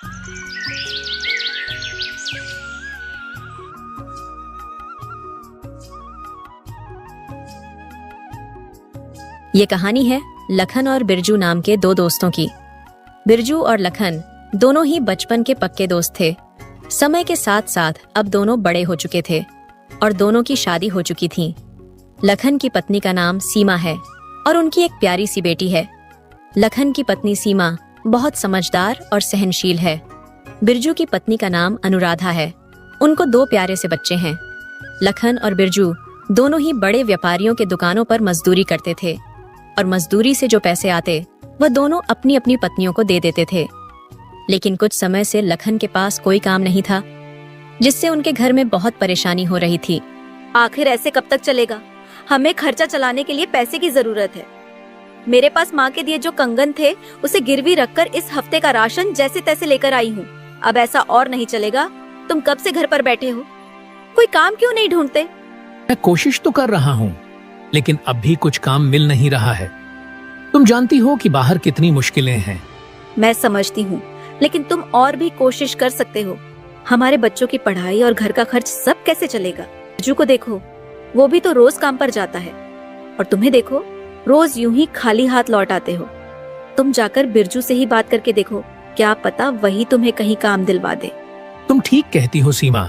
ये कहानी है लखन और बिरजू नाम के दो दोस्तों की। बिरजू और लखन दोनों ही बचपन के पक्के दोस्त थे। समय के साथ साथ अब दोनों बड़े हो चुके थे और दोनों की शादी हो चुकी थी। लखन की पत्नी का नाम सीमा है और उनकी एक प्यारी सी बेटी है। लखन की पत्नी सीमा बहुत समझदार और सहनशील है। बिरजू की पत्नी का नाम अनुराधा है। उनको दो प्यारे से बच्चे हैं। लखन और बिरजू दोनों ही बड़े व्यापारियों के दुकानों पर मजदूरी करते थे और मजदूरी से जो पैसे आते वह दोनों अपनी अपनी पत्नियों को दे देते थे। लेकिन कुछ समय से लखन के पास कोई काम नहीं था, जिससे उनके घर में बहुत परेशानी हो रही थी। आखिर ऐसे कब तक चलेगा? हमें खर्चा चलाने के लिए पैसे की जरूरत है। मेरे पास माँ के दिए जो कंगन थे उसे गिरवी रखकर इस हफ्ते का राशन जैसे तैसे लेकर आई हूँ। अब ऐसा और नहीं चलेगा। तुम कब से घर पर बैठे हो? कोई काम क्यों नहीं ढूंढते? मैं कोशिश तो कर रहा हूँ, लेकिन अब भी कुछ काम मिल नहीं रहा है। तुम जानती हो कि बाहर कितनी मुश्किलें हैं। मैं समझती हूँ, लेकिन तुम और भी कोशिश कर सकते हो। हमारे बच्चों की पढ़ाई और घर का खर्च सब कैसे चलेगा? बिरजू को देखो, वो भी तो रोज काम पर जाता है और तुम्हें देखो, रोज यूं ही खाली हाथ लौट आते हो। तुम जाकर बिरजू से ही बात करके देखो, क्या पता वही तुम्हें कहीं काम दिलवा दे। तुम ठीक कहती हो सीमा।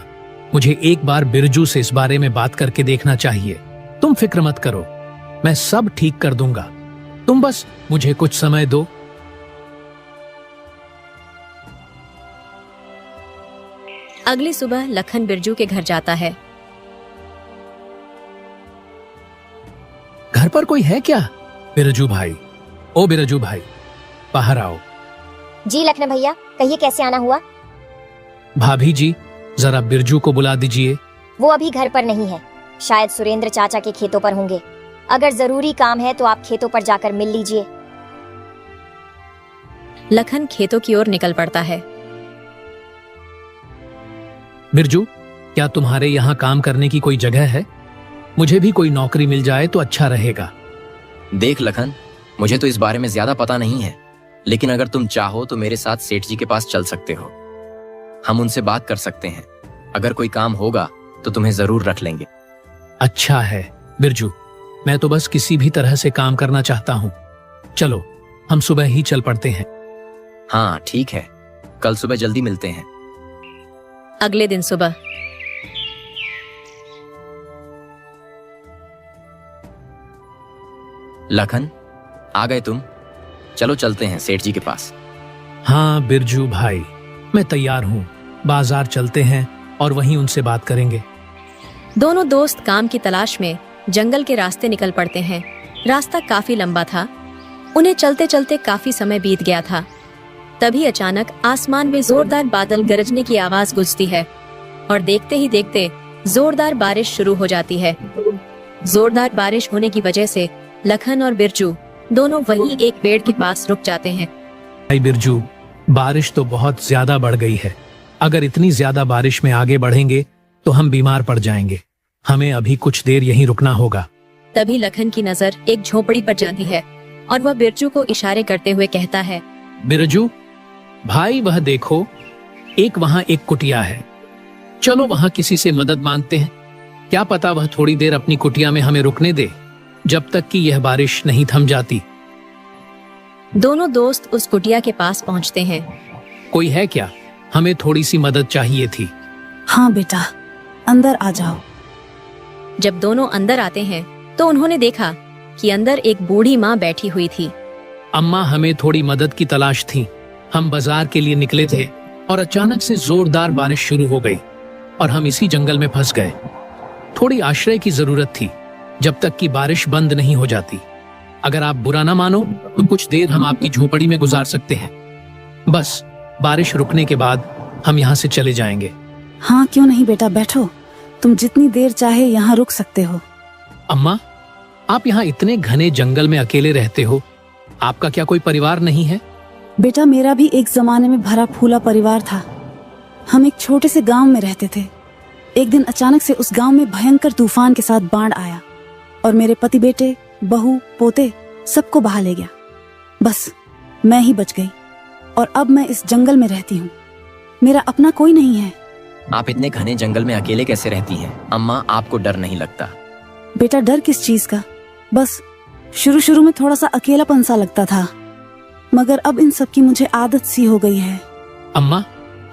मुझे एक बार बिरजू से इस बारे में बात करके देखना चाहिए। तुम फिक्र मत करो, मैं सब ठीक कर दूंगा। तुम बस मुझे कुछ समय दो। अगली सुबह लखन बिरजू के घर जाता है। घर पर कोई है क्या? बिरजू भाई, ओ बिरजू भाई, बाहर आओ। जी लखन भैया, कहिए कैसे आना हुआ? भाभी जी, जरा बिरजू को बुला दीजिए। वो अभी घर पर नहीं है, शायद सुरेंद्र चाचा के खेतों पर होंगे। अगर जरूरी काम है तो आप खेतों पर जाकर मिल लीजिए। लखन खेतों की ओर निकल पड़ता है। बिरजू, क्या तुम्हारे यहाँ काम करने की कोई जगह है? मुझे भी कोई नौकरी मिल जाए तो अच्छा रहेगा। देख लखन, मुझे तो इस बारे में ज्यादा पता नहीं है, लेकिन अगर तुम चाहो तो मेरे साथ सेठ जी के पास चल सकते हो। हम उनसे बात कर सकते हैं। अगर कोई काम होगा तो तुम्हें जरूर रख लेंगे। अच्छा है बिरजू, मैं तो बस किसी भी तरह से काम करना चाहता हूँ। चलो, हम सुबह ही चल पड़ते हैं। हाँ ठीक है, कल सुबह जल्दी मिलते हैं। अगले दिन सुबह लखन, आ गए तुम? चलो चलते हैं सेठ जी के पास। हाँ बिरजू भाई, मैं तैयार हूँ। बाजार चलते हैं और वहीं उनसे बात करेंगे। दोनों दोस्त काम की तलाश में जंगल के रास्ते निकल पड़ते हैं। रास्ता काफी लंबा था। उन्हें चलते चलते काफी समय बीत गया था। तभी अचानक आसमान में जोरदार बादल गरजने की आवाज गूंजती है और देखते ही देखते जोरदार बारिश शुरू हो जाती है। जोरदार बारिश होने की वजह से लखन और बिरजू दोनों वहीं एक पेड़ के पास रुक जाते हैं। भाई बिरजू, बारिश तो बहुत ज्यादा बढ़ गई है। अगर इतनी ज्यादा बारिश में आगे बढ़ेंगे तो हम बीमार पड़ जाएंगे। हमें अभी कुछ देर यहीं रुकना होगा। तभी लखन की नजर एक झोपड़ी पर जाती है और वह बिरजू को इशारे करते हुए कहता है, बिरजू भाई, वह देखो, वहाँ एक कुटिया है। चलो वहाँ किसी से मदद मांगते हैं। क्या पता वह थोड़ी देर अपनी कुटिया में हमें रुकने दे, जब तक कि यह बारिश नहीं थम जाती। दोनों दोस्त उस कुटिया के पास पहुँचते हैं। कोई है क्या? हमें थोड़ी सी मदद चाहिए थी। हाँ बेटा, अंदर आ जाओ। जब दोनों अंदर आते हैं तो उन्होंने देखा कि अंदर एक बूढ़ी माँ बैठी हुई थी। अम्मा, हमें थोड़ी मदद की तलाश थी। हम बाजार के लिए निकले थे और अचानक से जोरदार बारिश शुरू हो गई और हम इसी जंगल में फंस गए। थोड़ी आश्रय की जरूरत थी जब तक कि बारिश बंद नहीं हो जाती। अगर आप बुरा ना मानो तो कुछ देर हम आपकी झोपड़ी में गुजार सकते हैं। बस बारिश रुकने के बाद हम यहाँ से चले जाएंगे। हाँ क्यों नहीं बेटा, बैठो। तुम जितनी देर चाहे यहाँ रुक सकते हो। अम्मा, आप यहाँ इतने घने जंगल में अकेले रहते हो। आपका क्या कोई परिवार नहीं है? बेटा, मेरा भी एक जमाने में भरा फूला परिवार था। हम एक छोटे से गांव में रहते थे। एक दिन अचानक से उस गांव में भयंकर तूफान के साथ बाढ़ आया और मेरे पति, बेटे, बहू, पोते सबको बहा ले गया। बस मैं ही बच गई और अब मैं इस जंगल में रहती हूँ। मेरा अपना कोई नहीं है। आप इतने घने जंगल में अकेले कैसे रहती हैं? अम्मा, आपको डर नहीं लगता? बेटा, डर किस चीज का? बस शुरू शुरू में थोड़ा सा अकेलापन सा लगता था, मगर अब इन सब की मुझे आदत सी हो गई है। अम्मा,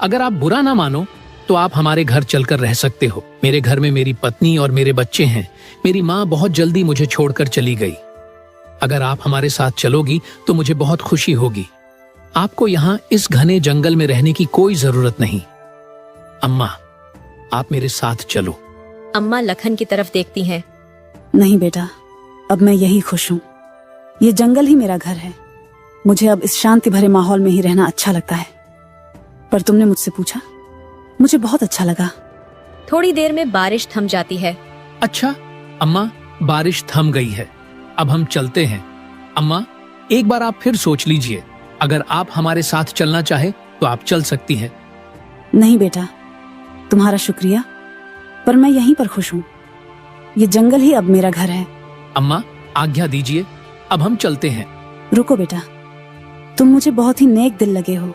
अगर आप बुरा ना मानो तो आप हमारे घर चलकर रह सकते हो। मेरे घर में मेरी पत्नी और मेरे बच्चे हैं। मेरी माँ बहुत जल्दी मुझे छोड़कर चली गई। अगर आप हमारे साथ चलोगी तो मुझे बहुत खुशी होगी। आपको यहाँ इस घने जंगल में रहने की कोई जरूरत नहीं। अम्मा, आप मेरे साथ चलो। अम्मा लखन की तरफ देखती हैं। नहीं बेटा, अब मैं यही खुश हूँ। ये जंगल ही मेरा घर है। मुझे अब इस शांति भरे माहौल में ही रहना अच्छा लगता है। पर तुमने मुझसे पूछा, मुझे बहुत अच्छा लगा। थोड़ी देर में बारिश थम जाती है। अच्छा अम्मा, बारिश थम गई है, अब हम चलते हैं। अम्मा, एक बार आप फिर सोच लीजिए। अगर आप हमारे साथ चलना चाहे तो आप चल सकती हैं। नहीं बेटा, तुम्हारा शुक्रिया, पर मैं यहीं पर खुश हूँ। ये जंगल ही अब मेरा घर है। अम्मा, आज्ञा दीजिए, अब हम चलते हैं। रुको बेटा, तुम मुझे बहुत ही नेक दिल लगे हो।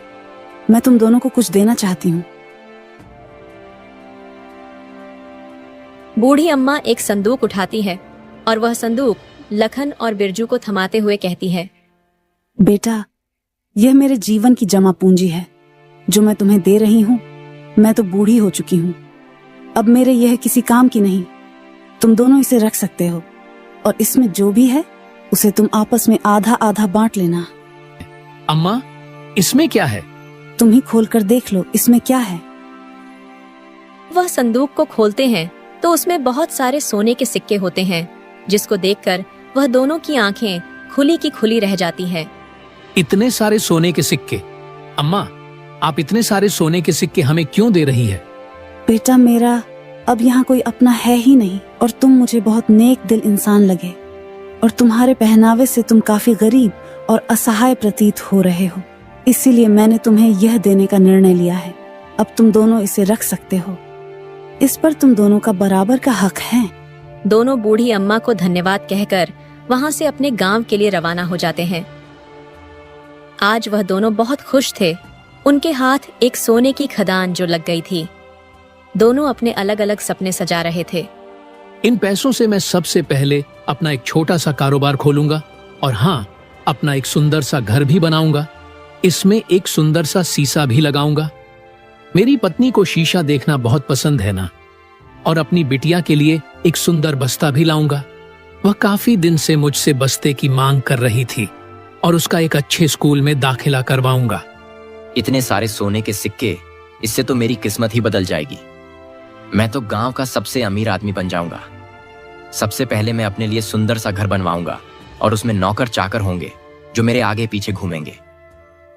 मैं तुम दोनों को कुछ देना चाहती हूँ। बूढ़ी अम्मा एक संदूक उठाती है और वह संदूक लखन और बिरजू को थमाते हुए कहती है, बेटा, यह मेरे जीवन की जमा पूंजी है जो मैं तुम्हें दे रही हूँ। मैं तो बूढ़ी हो चुकी हूँ, अब मेरे यह किसी काम की नहीं। तुम दोनों इसे रख सकते हो और इसमें जो भी है उसे तुम आपस में आधा आधा बांट लेना। अम्मा, इसमें क्या है? तुम ही खोल कर देख लो, इसमें क्या है। वह संदूक को खोलते हैं तो उसमें बहुत सारे सोने के सिक्के होते हैं, जिसको देखकर वह दोनों की आंखें खुली की खुली रह जाती हैं। इतने सारे सोने के सिक्के? अम्मा, आप इतने सारे सोने के सिक्के हमें क्यों दे रही है? बेटा, मेरा अब यहाँ कोई अपना है ही नहीं और तुम मुझे बहुत नेक दिल इंसान लगे और तुम्हारे पहनावे से तुम काफी गरीब और असहाय प्रतीत हो रहे हो। इसीलिए मैंने तुम्हें यह देने का निर्णय लिया है। अब तुम दोनों इसे रख सकते हो। इस पर तुम दोनों का बराबर का हक है। दोनों बूढ़ी अम्मा को धन्यवाद कहकर वहां से अपने गांव के लिए रवाना हो जाते हैं। आज वह दोनों बहुत खुश थे। उनके हाथ एक सोने की खदान जो लग गई थी। दोनों अपने अलग अलग सपने सजा रहे थे। इन पैसों से मैं सबसे पहले अपना एक छोटा सा कारोबार खोलूंगा और हाँ, अपना एक सुंदर सा घर भी बनाऊंगा। इसमें एक सुंदर सा शीशा भी लगाऊंगा। मेरी पत्नी को शीशा देखना बहुत पसंद है ना, और अपनी बिटिया के लिए एक सुंदर बस्ता भी लाऊंगा। वह काफी दिन से मुझसे बस्ते की मांग कर रही थी और उसका एक अच्छे स्कूल में दाखिला करवाऊंगा। इतने सारे सोने के सिक्के, इससे तो मेरी किस्मत ही बदल जाएगी। मैं तो गांव का सबसे अमीर आदमी बन जाऊंगा। सबसे पहले मैं अपने लिए सुंदर सा घर बनवाऊंगा और उसमें नौकर चाकर होंगे जो मेरे आगे पीछे घूमेंगे।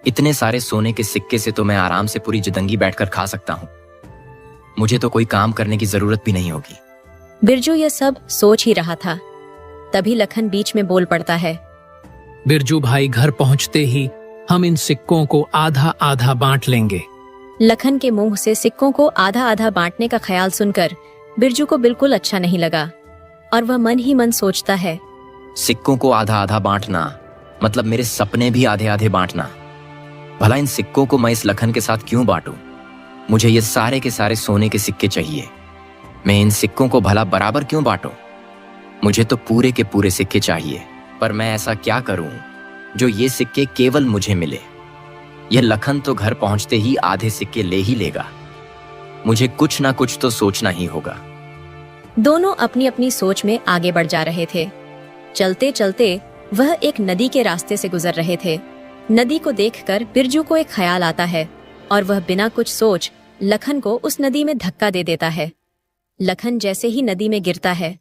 इतने सारे सोने के सिक्के से तो मैं आराम से पूरी जिंदगी बैठकर खा सकता हूँ। मुझे तो कोई काम करने की जरूरत भी नहीं होगी। बिरजू यह सब सोच ही रहा था, तभी लखन बीच में बोल पड़ता है। बिरजू भाई, घर पहुंचते ही हम इन सिक्कों को आधा आधा बांट लेंगे। लखन के मुंह से सिक्कों को आधा आधा बांटने का ख्याल सुनकर बिरजू को बिल्कुल अच्छा नहीं लगा और वह मन ही मन सोचता है, सिक्कों को आधा आधा बांटना मतलब मेरे सपने भी आधे आधे बांटना। भला इन सिक्कों को मैं इस लखन के साथ क्यों बांटूं? मुझे ये सारे के सारे सोने के सिक्के चाहिए। मैं इन सिक्कों को भला बराबर क्यों बांटूं? मुझे तो पूरे के पूरे सिक्के चाहिए। पर मैं ऐसा क्या करूं जो ये सिक्के केवल मुझे मिले? यह लखन तो घर पहुंचते ही आधे सिक्के ले ही लेगा। मुझे कुछ ना कुछ तो सोचना ही होगा। दोनों अपनी अपनी सोच में आगे बढ़ जा रहे थे। चलते चलते वह एक नदी के रास्ते से गुजर रहे थे। नदी को देखकर बिरजू को एक ख्याल आता है और वह बिना कुछ सोच लखन को उस नदी में धक्का दे देता है। लखन जैसे ही नदी में गिरता है,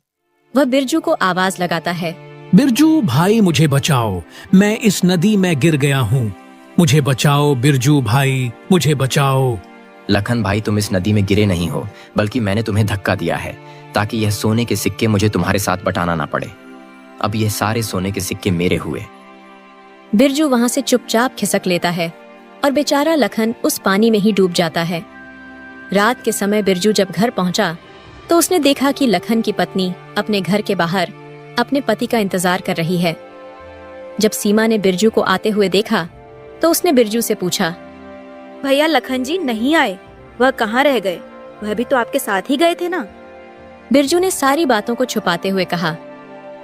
वह बिरजू को आवाज लगाता है, बिरजू भाई, मुझे बचाओ, मैं इस नदी में गिर गया हूँ। मुझे बचाओ बिरजू भाई, मुझे बचाओ। लखन भाई, तुम इस नदी में गिरे नहीं हो, बल्कि मैंने तुम्हें धक्का दिया है ताकि यह सोने के सिक्के मुझे तुम्हारे साथ बटाना ना पड़े। अब यह सारे सोने के सिक्के मेरे हुए। बिरजू वहां से चुपचाप खिसक लेता है और बेचारा लखन उस पानी में ही डूब जाता है। रात के समय बिरजू जब घर पहुंचा तो उसने देखा कि लखन की पत्नी अपने घर के बाहर अपने पति का इंतजार कर रही है। जब सीमा ने बिरजू को आते हुए देखा तो उसने बिरजू से पूछा, भैया लखन जी नहीं आए। वह कहाँ रह गए? वह भी तो आपके साथ ही गए थे ना। बिरजू ने सारी बातों को छुपाते हुए कहा।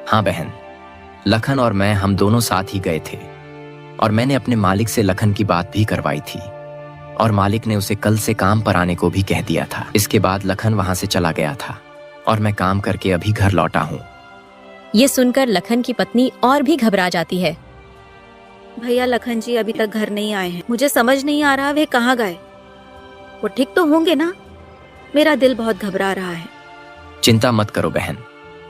हाँ बहन, लखन और मैं हम दोनों साथ ही गए थे और मैंने अपने मालिक से लखन की बात भी करवाई थी और मालिक ने उसे कल से काम पर आने को भी कह दिया था। इसके बाद लखन वहां से चला गया था और मैं काम करके अभी घर लौटा हूँ। ये सुनकर लखन की पत्नी और भी घबरा जाती है। भैया लखन जी अभी तक घर नहीं आए हैं। मुझे समझ नहीं आ रहा वे कहाँ गए। वो ठीक तो होंगे ना? मेरा दिल बहुत घबरा रहा है। चिंता मत करो बहन,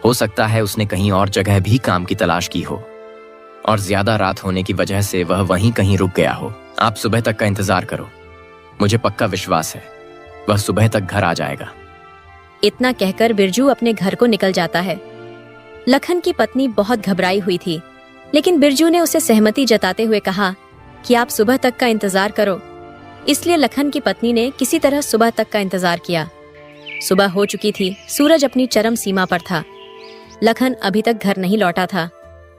हो सकता है उसने कहीं और जगह भी काम की तलाश की हो और ज्यादा रात होने की वजह से वह वहीं कहीं रुक गया हो। आप सुबह तक का इंतजार करो, मुझे पक्का विश्वास है वह सुबह तक घर आ जाएगा। इतना कहकर बिरजू अपने घर को निकल जाता है। लखन की पत्नी बहुत घबराई हुई थी, लेकिन बिरजू ने उसे सहमति जताते हुए कहा कि आप सुबह तक का इंतजार करो। इसलिए लखन की पत्नी ने किसी तरह सुबह तक का इंतजार किया। सुबह हो चुकी थी, सूरज अपनी चरम सीमा पर था। लखन अभी तक घर नहीं लौटा था,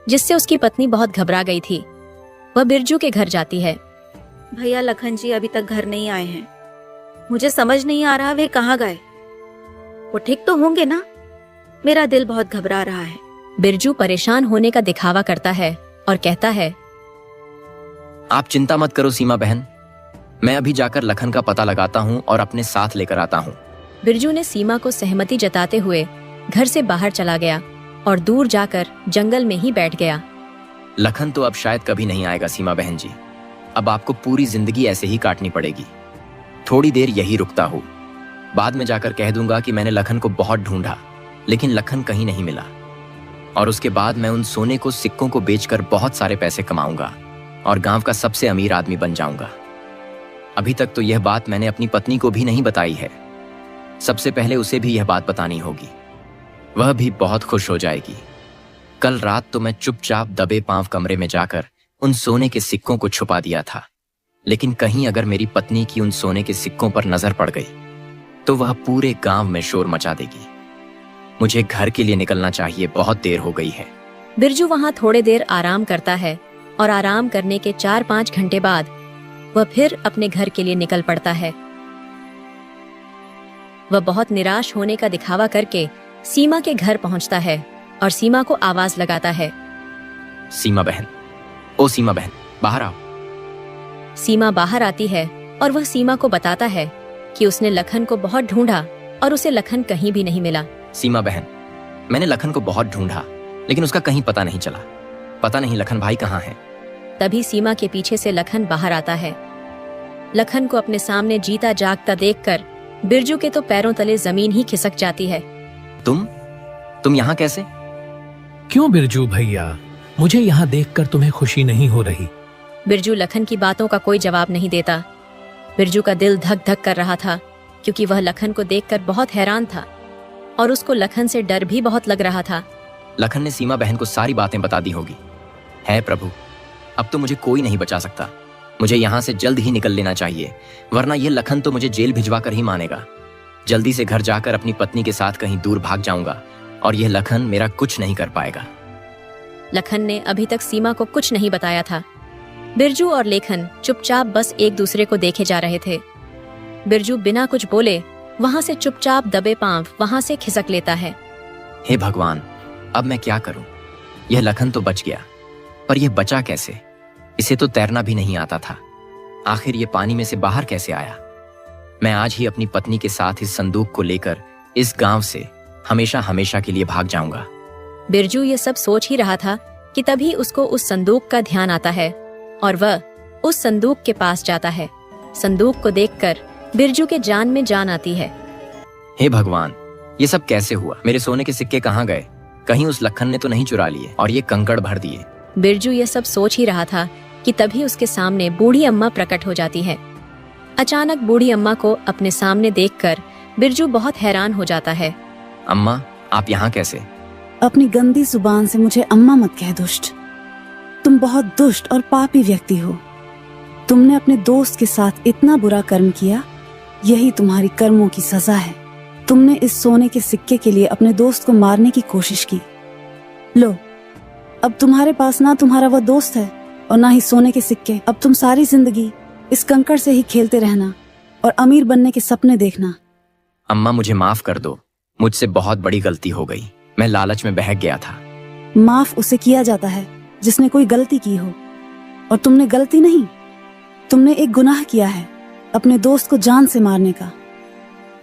जिससे उसकी पत्नी बहुत घबरा गई थी। वह बिरजू के घर जाती है। भैया लखन जी अभी तक घर नहीं आए हैं। मुझे समझ नहीं आ रहा वे कहाँ गए। वो ठीक तो होंगे ना? मेरा दिल बहुत घबरा रहा है। बिरजू परेशान होने का दिखावा करता है और कहता है, आप चिंता मत करो सीमा बहन, मैं अभी जाकर लखन का पता लगाता हूँ और अपने साथ लेकर आता हूँ। बिरजू ने सीमा को सहमति जताते हुए घर से बाहर चला गया और दूर जाकर जंगल में ही बैठ गया। लखन तो अब शायद कभी नहीं आएगा सीमा बहन जी, अब आपको पूरी जिंदगी ऐसे ही काटनी पड़ेगी। थोड़ी देर यही रुकता हूँ, बाद में जाकर कह दूंगा कि मैंने लखन को बहुत ढूंढा लेकिन लखन कहीं नहीं मिला, और उसके बाद मैं उन सोने को सिक्कों को बेचकर बहुत सारे पैसे कमाऊंगा और गांव का सबसे अमीर आदमी बन जाऊंगा। अभी तक तो यह बात मैंने अपनी पत्नी को भी नहीं बताई है, सबसे पहले उसे भी यह बात बतानी होगी, वह भी बहुत खुश हो जाएगी। कल रात तो मैं चुपचाप दबे पांव कमरे में जाकर उन सोने के सिक्कों को छुपा दिया था, लेकिन कहीं अगर मेरी पत्नी की उन सोने के सिक्कों पर नजर पड़ गई तो वह पूरे गांव में शोर मचा देगी। मुझे घर के लिए निकलना चाहिए, बहुत देर हो गई है। बिरजू वहां थोड़े देर आराम करता है और आराम करने के 4-5 घंटे बाद वह फिर अपने घर के लिए निकल पड़ता है। वह बहुत निराश होने का दिखावा करके सीमा के घर पहुंचता है और सीमा को आवाज लगाता है। सीमा बहन, ओ सीमा बहन, बाहर आओ। सीमा बाहर आती है और वह सीमा को बताता है कि उसने लखन को बहुत ढूंढा और उसे लखन कहीं भी नहीं मिला। सीमा बहन, मैंने लखन को बहुत ढूंढा लेकिन उसका कहीं पता नहीं चला, पता नहीं लखन भाई कहाँ है। तभी सीमा के पीछे से लखन बाहर आता है। लखन को अपने सामने जीता जागता देखकर बिरजू के तो पैरों तले जमीन ही खिसक जाती है। तुम यहाँ कैसे? क्यों बिरजू भैया, मुझे यहाँ देखकर तुम्हें खुशी नहीं हो रही? बिरजू लखन की बातों का कोई जवाब नहीं देता। बिरजू का दिल धक धक कर रहा था क्योंकि वह लखन को देखकर बहुत हैरान था और उसको लखन से डर भी बहुत लग रहा था। लखन ने सीमा बहन को सारी बातें बता दी होगी। है प्रभु, अब तो मुझे कोई नहीं बचा सकता। मुझे यहाँ से जल्द ही निकल लेना चाहिए, वरना यह लखन तो मुझे जेल भिजवा कर ही मानेगा। जल्दी से घर जाकर अपनी पत्नी के साथ कहीं दूर भाग जाऊंगा और यह लखन मेरा कुछ नहीं कर पाएगा। लखन ने अभी तक सीमा को कुछ नहीं बताया था। बिरजू और लेखन चुपचाप बस एक दूसरे को देखे जा रहे थे। बिरजू बिना कुछ बोले वहां से चुपचाप दबे पांव वहां से खिसक लेता है। हे भगवान, अब मैं क्या करूं? यह लखन तो बच गया, पर यह बचा कैसे? इसे तो तैरना भी नहीं आता था। आखिर ये पानी में से बाहर कैसे आया? मैं आज ही अपनी पत्नी के साथ इस संदूक को लेकर इस गांव से हमेशा हमेशा के लिए भाग जाऊंगा। बिरजू ये सब सोच ही रहा था कि तभी उसको उस संदूक का ध्यान आता है और वह उस संदूक के पास जाता है। संदूक को देखकर बिरजू के जान में जान आती है। हे भगवान, ये सब कैसे हुआ? मेरे सोने के सिक्के कहाँ गए? कहीं उस लखन ने तो नहीं चुरा लिए और ये कंकड़ भर दिए? बिरजू ये सब सोच ही रहा था कि तभी उसके सामने बूढ़ी अम्मा प्रकट हो जाती है। अचानक बूढ़ी अम्मा को अपने सामने देखकर बिरजू बहुत हैरान हो जाता है। अम्मा, आप यहाँ कैसे? अपनी गंदी जुबान से मुझे अम्मा मत कह दुष्ट। तुम बहुत दुष्ट और पापी व्यक्ति हो। तुमने अपने दोस्त के साथ इतना बुरा कर्म किया, यही तुम्हारी कर्मों की सजा है। तुमने इस सोने के सिक्के के लिए अपने दोस्त को मारने की कोशिश की। लो, अब तुम्हारे पास ना तुम्हारा वह दोस्त है और ना ही सोने के सिक्के। अब तुम सारी जिंदगी इस कंकड़ से ही खेलते रहना और अमीर बनने के सपने देखना। अम्मा मुझे माफ कर दो, मुझसे बहुत बड़ी गलती हो गई। मैं लालच में बहक गया था। माफ उसे किया जाता है जिसने कोई गलती की हो, और तुमने गलती नहीं, तुमने एक गुनाह किया है, अपने दोस्त को जान से मारने का।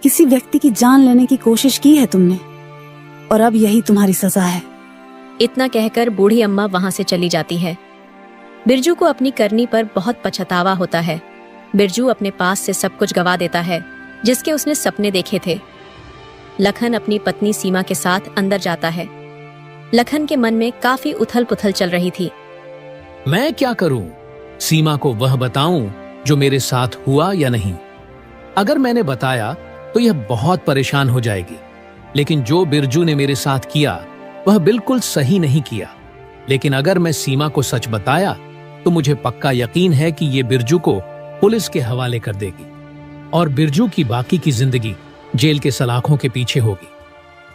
किसी व्यक्ति की जान लेने की कोशिश की है तुमने, और अब यही तुम्हारी सजा है। इतना कहकर बूढ़ी अम्मा वहां से चली जाती है। बिरजू को अपनी करनी पर बहुत पछतावा होता है। बिरजू अपने पास से सब कुछ गवा देता है जिसके उसने सपने देखे थे। लखन अपनी पत्नी सीमा के साथ अंदर जाता है। लखन के मन में काफी उथल पुथल चल रही थी। मैं क्या करूं? सीमा को वह बताऊं जो मेरे साथ हुआ या नहीं? अगर मैंने बताया तो यह बहुत परेशान हो जाएगी, लेकिन जो बिरजू ने मेरे साथ किया वह बिल्कुल सही नहीं किया। लेकिन अगर मैं सीमा को सच बताया तो मुझे पक्का यकीन है कि ये बिरजू को पुलिस के हवाले कर देगी और बिरजू की बाकी की जिंदगी जेल के सलाखों के पीछे होगी।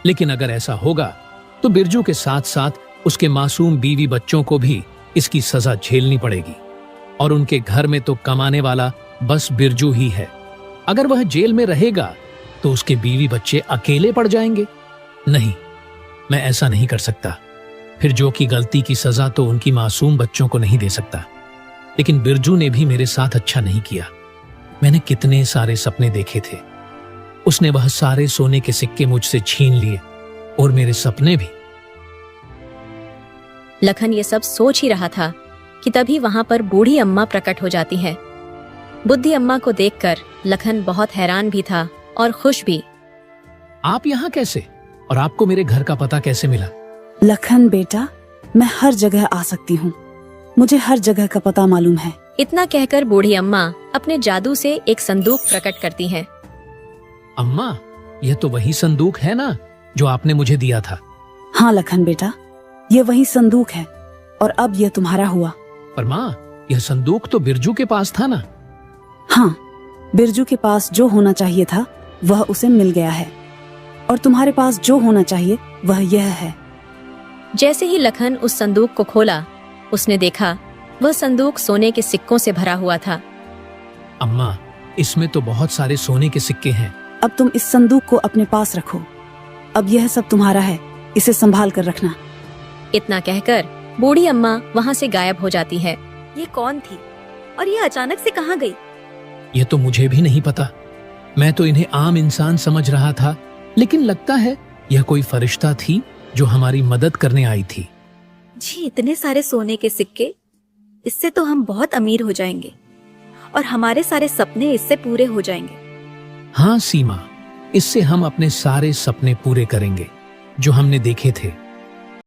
लेकिन अगर ऐसा होगा तो बिरजू के साथ साथ उसके मासूम बीवी बच्चों को भी इसकी सजा झेलनी पड़ेगी, और उनके घर में तो कमाने वाला बस बिरजू ही है। अगर वह जेल में रहेगा तो उसके बीवी बच्चे अकेले पड़ जाएंगे। नहीं, मैं ऐसा नहीं कर सकता। फिर जो की गलती की सजा तो उनकी मासूम बच्चों को नहीं दे सकता। लेकिन बिरजू ने भी मेरे साथ अच्छा नहीं किया। मैंने कितने सारे सपने देखे थे। उसने वह सारे सोने के सिक्के मुझसे छीन लिए, और मेरे सपने भी। लखन ये सब सोच ही रहा था कि तभी वहां पर बूढ़ी अम्मा प्रकट हो जाती है। बुद्धि अम्मा को देखकर लखन बहुत हैरान भी था और खुश भी। आप यहाँ कैसे? और आपको मेरे घर का पता कैसे मिला? लखन बेटा, मैं हर जगह आ सकती हूँ, मुझे हर जगह का पता मालूम है। इतना कहकर बूढ़ी अम्मा अपने जादू से एक संदूक प्रकट करती है। अम्मा, यह तो वही संदूक है ना जो आपने मुझे दिया था? हाँ लखन बेटा, ये वही संदूक है, और अब यह तुम्हारा हुआ। पर माँ, यह संदूक तो बिरजू के पास था ना? हाँ, बिरजू के पास जो होना चाहिए था वह उसे मिल गया है, और तुम्हारे पास जो होना चाहिए वह यह है। जैसे ही लखन उस संदूक को खोला, उसने देखा वह संदूक सोने के सिक्कों से भरा हुआ था। अम्मा, इसमें तो बहुत सारे सोने के सिक्के हैं। अब तुम इस संदूक को अपने पास रखो। अब यह सब तुम्हारा है, इसे संभाल कर रखना। इतना कहकर बूढ़ी अम्मा वहां से गायब हो जाती है। ये कौन थी और ये अचानक से कहाँ गई? ये तो मुझे भी नहीं पता। मैं तो इन्हें आम इंसान समझ रहा था, लेकिन लगता है यह कोई फरिश्ता थी जो हमारी मदद करने आई थी। जी, इतने सारे सोने के सिक्के, इससे तो हम बहुत अमीर हो जाएंगे और हमारे सारे सपने इससे पूरे हो जाएंगे। हाँ सीमा, इससे हम अपने सारे सपने पूरे करेंगे जो हमने देखे थे।